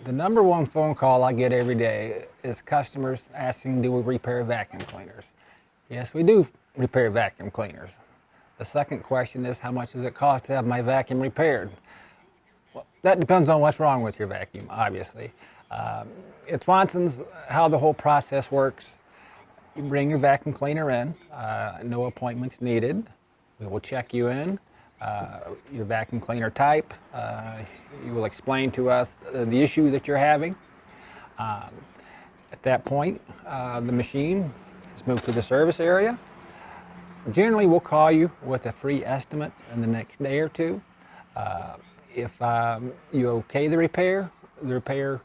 The number one phone call I get every day is customers asking, do we repair vacuum cleaners? Yes, we do repair vacuum cleaners. The second question is, how much does it cost to have my vacuum repaired? Well, that depends on what's wrong with your vacuum, obviously. At Swanson's, how the whole process works, you bring your vacuum cleaner in, no appointments needed. We will check you in, your vacuum cleaner type. You will explain to us the issue that you're having. At that point, the machine is moved to the service area. Generally, we'll call you with a free estimate in the next day or two. If you okay the repair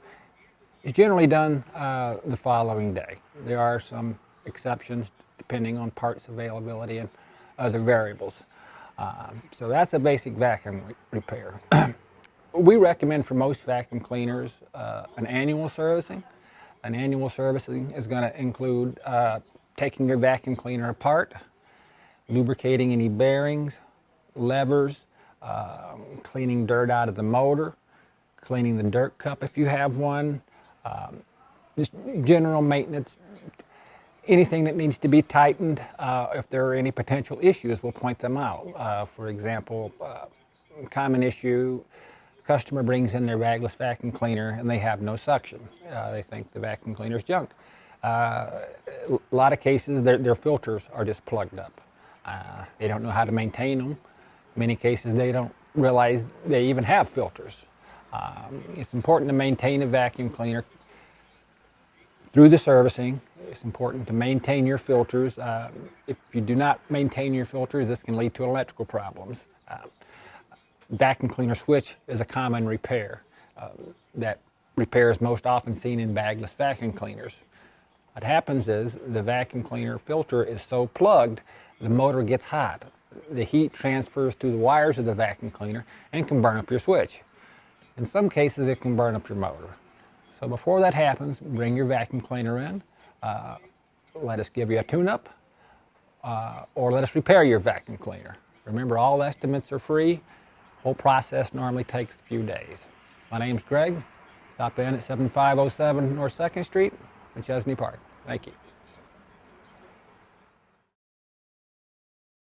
is generally done the following day. There are some exceptions depending on parts availability and other variables. So that's a basic vacuum repair. We recommend for most vacuum cleaners an annual servicing. An annual servicing is going to include taking your vacuum cleaner apart, lubricating any bearings, levers, cleaning dirt out of the motor, cleaning the dirt cup if you have one, just general maintenance. Anything that needs to be tightened, if there are any potential issues, we'll point them out. For example, common issue, customer brings in their bagless vacuum cleaner and they have no suction. They think the vacuum cleaner's junk. A lot of cases, their filters are just plugged up. They don't know how to maintain them. In many cases, they don't realize they even have filters. It's important to maintain a vacuum cleaner through the servicing. It's important to maintain your filters. If you do not maintain your filters, this can lead to electrical problems. Vacuum cleaner switch is a common repair. That repair is most often seen in bagless vacuum cleaners. What happens is the vacuum cleaner filter is so plugged, the motor gets hot. The heat transfers to the wires of the vacuum cleaner and can burn up your switch. In some cases, it can burn up your motor. So before that happens, bring your vacuum cleaner in. Let us give you a tune-up, or let us repair your vacuum cleaner. Remember, all estimates are free. Whole process normally takes a few days. My name's Greg. Stop in at 7507 North 2nd Street in Chesney Park. Thank you.